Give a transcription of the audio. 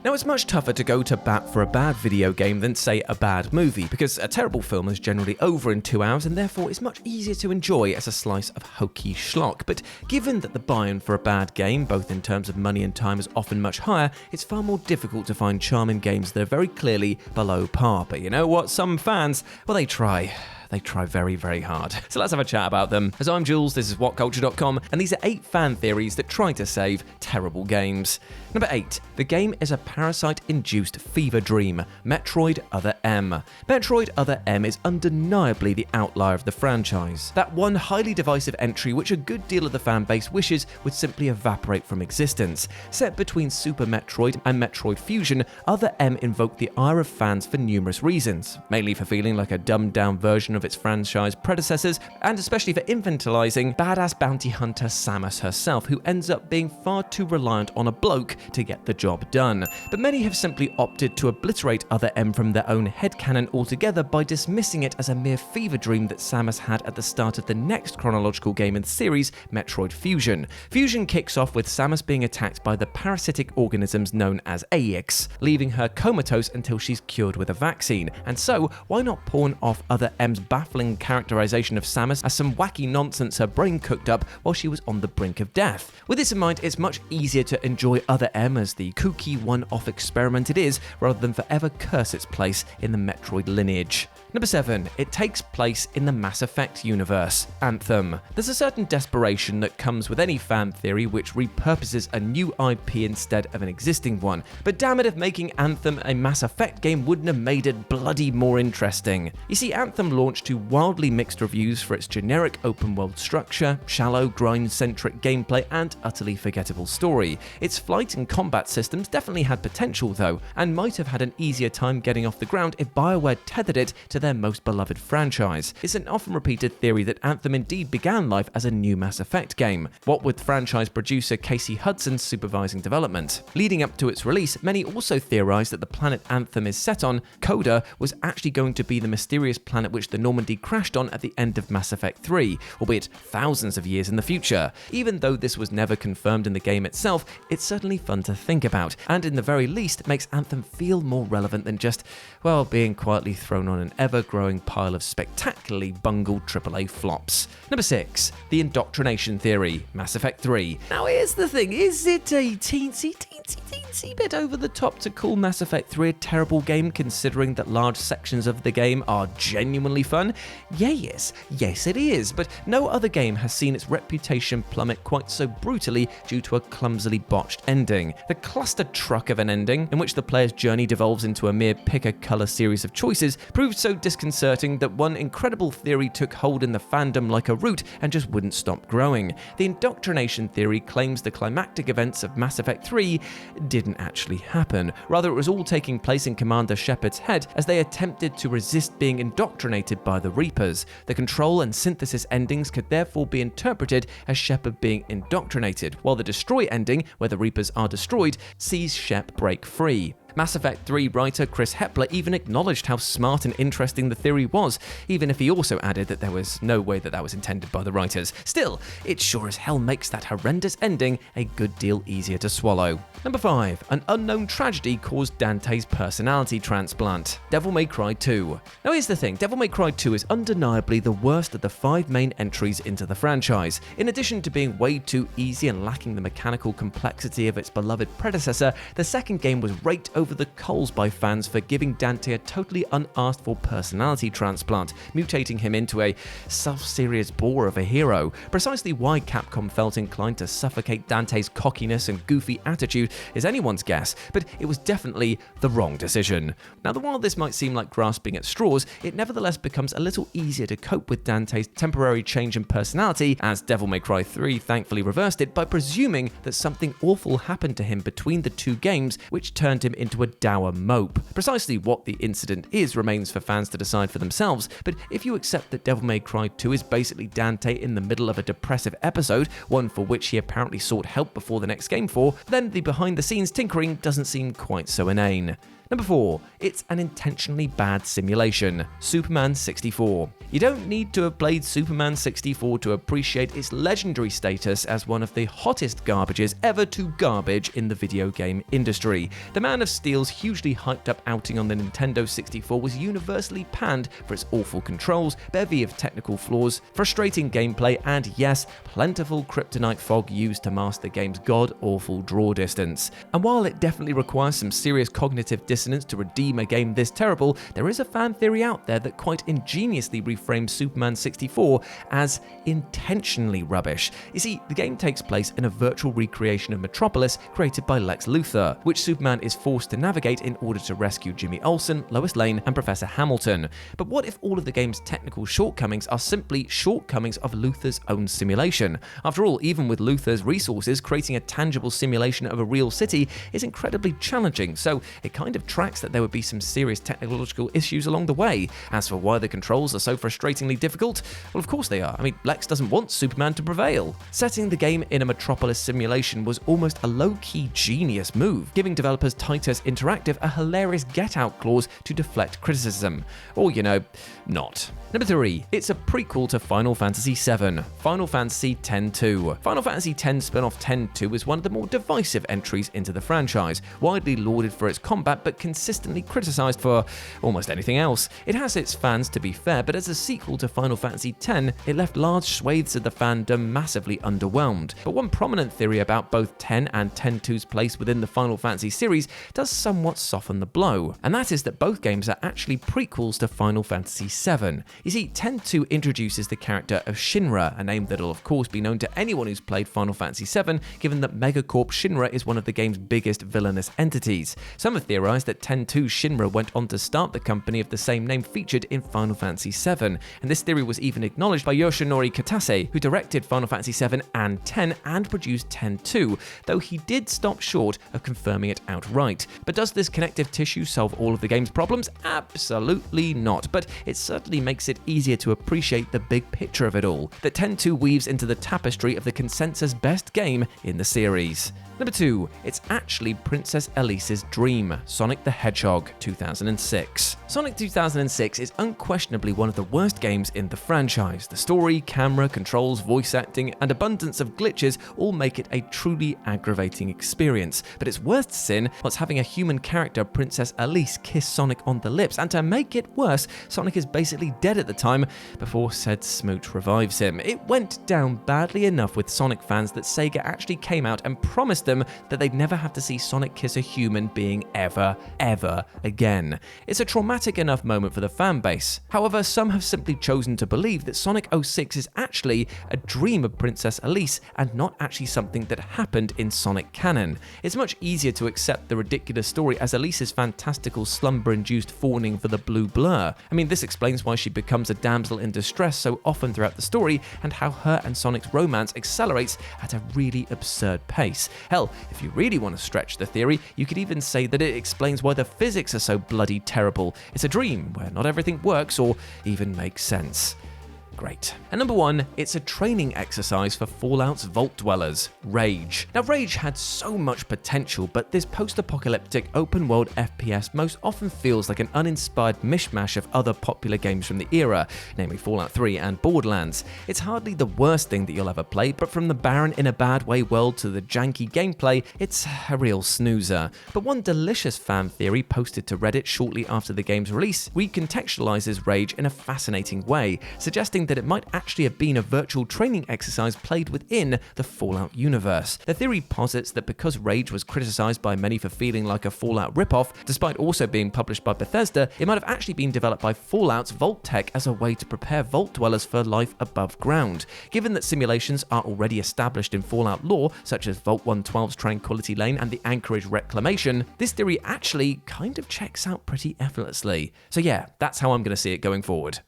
Now, it's much tougher to go to bat for a bad video game than, say, a bad movie, because a terrible film is generally over in 2 hours and therefore is much easier to enjoy as a slice of hokey schlock. But given that the buy-in for a bad game, both in terms of money and time, is often much higher, it's far more difficult to find charm in games that are very clearly below par. But you know what? Some fans, well, they try. They try very, very hard. So let's have a chat about them. As I'm Jules, this is WhatCulture.com, and these are 8 fan theories that try to save terrible games. Number 8. The game is a parasite-induced fever dream. Metroid Other M. Metroid Other M is undeniably the outlier of the franchise. That one highly divisive entry which a good deal of the fan base wishes would simply evaporate from existence. Set between Super Metroid and Metroid Fusion, Other M invoked the ire of fans for numerous reasons, mainly for feeling like a dumbed-down version of its franchise predecessors, and especially for infantilizing badass bounty hunter Samus herself, who ends up being far too reliant on a bloke to get the job done. But many have simply opted to obliterate Other M from their own headcanon altogether by dismissing it as a mere fever dream that Samus had at the start of the next chronological game in the series, Metroid Fusion. Fusion kicks off with Samus being attacked by the parasitic organisms known as AX, leaving her comatose until she's cured with a vaccine. And so, why not pawn off Other M's baffling characterization of Samus as some wacky nonsense her brain cooked up while she was on the brink of death? With this in mind, it's much easier to enjoy Other M as the kooky one-off experiment it is, rather than forever curse its place in the Metroid lineage. Number 7. It takes place in the Mass Effect universe. Anthem. There's a certain desperation that comes with any fan theory which repurposes a new IP instead of an existing one, but damn it if making Anthem a Mass Effect game wouldn't have made it bloody more interesting. You see, Anthem launched to wildly mixed reviews for its generic open-world structure, shallow, grind-centric gameplay, and utterly forgettable story. Its flight and combat systems definitely had potential though, and might have had an easier time getting off the ground if BioWare tethered it to their most beloved franchise. It's an often repeated theory that Anthem indeed began life as a new Mass Effect game, what with franchise producer Casey Hudson supervising development. Leading up to its release, many also theorized that the planet Anthem is set on, Coda, was actually going to be the mysterious planet which the Normandy crashed on at the end of Mass Effect 3, albeit thousands of years in the future. Even though this was never confirmed in the game itself, it's certainly fun to think about, and in the very least makes Anthem feel more relevant than just, well, being quietly thrown on an ever-growing pile of spectacularly bungled AAA flops. Number 6. The indoctrination theory. Mass Effect 3. Now here's the thing, is it a teensy bit over the top to call Mass Effect 3 a terrible game, considering that large sections of the game are genuinely fun? Yes it is, but no other game has seen its reputation plummet quite so brutally due to a clumsily botched ending. The cluster truck of an ending, in which the player's journey devolves into a mere pick-a-colour series of choices, proved so disconcerting that one incredible theory took hold in the fandom like a root and just wouldn't stop growing. The indoctrination theory claims the climactic events of Mass Effect 3 didn't actually happen. Rather, it was all taking place in Commander Shepard's head as they attempted to resist being indoctrinated by the Reapers. The control and synthesis endings could therefore be interpreted as Shepard being indoctrinated, while the destroy ending, where the Reapers are destroyed, sees Shep break free. Mass Effect 3 writer Chris Hepler even acknowledged how smart and interesting the theory was, even if he also added that there was no way that was intended by the writers. Still, it sure as hell makes that horrendous ending a good deal easier to swallow. Number 5. An unknown tragedy caused Dante's personality transplant. Devil May Cry 2. Now here's the thing, Devil May Cry 2 is undeniably the worst of the 5 main entries into the franchise. In addition to being way too easy and lacking the mechanical complexity of its beloved predecessor, the second game was raked over the coals by fans for giving Dante a totally unasked for personality transplant, mutating him into a self-serious bore of a hero. Precisely why Capcom felt inclined to suffocate Dante's cockiness and goofy attitude is anyone's guess, but it was definitely the wrong decision. Now, while this might seem like grasping at straws, it nevertheless becomes a little easier to cope with Dante's temporary change in personality, as Devil May Cry 3 thankfully reversed it by presuming that something awful happened to him between the two games, which turned him into a dour mope. Precisely what the incident is remains for fans to decide for themselves, but if you accept that Devil May Cry 2 is basically Dante in the middle of a depressive episode, one for which he apparently sought help before the next game for, then the behind-the-scenes tinkering doesn't seem quite so inane. Number 4, it's an intentionally bad simulation, Superman 64. You don't need to have played Superman 64 to appreciate its legendary status as one of the hottest garbages ever to garbage in the video game industry. The Man of Steel's hugely hyped up outing on the Nintendo 64 was universally panned for its awful controls, bevy of technical flaws, frustrating gameplay, and yes, plentiful kryptonite fog used to mask the game's god-awful draw distance. And while it definitely requires some serious cognitive dissonance to redeem a game this terrible, there is a fan theory out there that quite ingeniously reframes Superman 64 as intentionally rubbish. You see, the game takes place in a virtual recreation of Metropolis created by Lex Luthor, which Superman is forced to navigate in order to rescue Jimmy Olsen, Lois Lane, and Professor Hamilton. But what if all of the game's technical shortcomings are simply shortcomings of Luthor's own simulation? After all, even with Luthor's resources, creating a tangible simulation of a real city is incredibly challenging, so it kind of tracks that there would be some serious technological issues along the way. As for why the controls are so frustratingly difficult, well, of course they are. I mean, Lex doesn't want Superman to prevail. Setting the game in a Metropolis simulation was almost a low-key genius move, giving developers Titus Interactive a hilarious get-out clause to deflect criticism. Or, not. Number 3, it's a prequel to Final Fantasy VII, Final Fantasy X-2. Final Fantasy X spin-off X-2 is one of the more divisive entries into the franchise, widely lauded for its combat but consistently criticized for almost anything else. It has its fans, to be fair, but as a sequel to Final Fantasy X, it left large swathes of the fandom massively underwhelmed. But one prominent theory about both X and X-2's place within the Final Fantasy series does somewhat soften the blow, and that is that both games are actually prequels to Final Fantasy VII. You see, X-2 introduces the character of Shinra, a name that'll of course be known to anyone who's played Final Fantasy VII, given that Megacorp Shinra is one of the game's biggest villainous entities. Some have theorized that X-2 Shinra went on to start the company of the same name featured in Final Fantasy VII, and this theory was even acknowledged by Yoshinori Kitase, who directed Final Fantasy VII and X and produced X-2, though he did stop short of confirming it outright. But does this connective tissue solve all of the game's problems? Absolutely not, but it certainly makes it easier to appreciate the big picture of it all, that X-2 weaves into the tapestry of the consensus best game in the series. Number 2, it's actually Princess Elise's dream, Sonic the Hedgehog 2006. Sonic 2006 is unquestionably one of the worst games in the franchise. The story, camera, controls, voice acting, and abundance of glitches all make it a truly aggravating experience. But its worst sin was having a human character, Princess Elise, kiss Sonic on the lips, and to make it worse, Sonic is basically dead at the time before said smooch revives him. It went down badly enough with Sonic fans that Sega actually came out and promised them that they'd never have to see Sonic kiss a human being ever again. It's a traumatic enough moment for the fan base. However, some have simply chosen to believe that Sonic 06 is actually a dream of Princess Elise and not actually something that happened in Sonic canon. It's much easier to accept the ridiculous story as Elise's fantastical slumber-induced fawning for the blue blur. I mean, this explains why she becomes a damsel in distress so often throughout the story and how her and Sonic's romance accelerates at a really absurd pace. Hell, if you really want to stretch the theory, you could even say that it explains why the physics are so bloody terrible. It's a dream where not everything works or even makes sense. Great. And number 1, it's a training exercise for Fallout's Vault Dwellers, Rage. Now, Rage had so much potential, but this post-apocalyptic open-world FPS most often feels like an uninspired mishmash of other popular games from the era, namely Fallout 3 and Borderlands. It's hardly the worst thing that you'll ever play, but from the barren in a bad way world to the janky gameplay, it's a real snoozer. But one delicious fan theory posted to Reddit shortly after the game's release recontextualizes Rage in a fascinating way, suggesting that it might actually have been a virtual training exercise played within the Fallout universe. The theory posits that because Rage was criticized by many for feeling like a Fallout ripoff, despite also being published by Bethesda, it might have actually been developed by Fallout's Vault Tech as a way to prepare Vault Dwellers for life above ground. Given that simulations are already established in Fallout lore, such as Vault 112's Tranquility Lane and the Anchorage Reclamation, this theory actually kind of checks out pretty effortlessly. So yeah, that's how I'm going to see it going forward.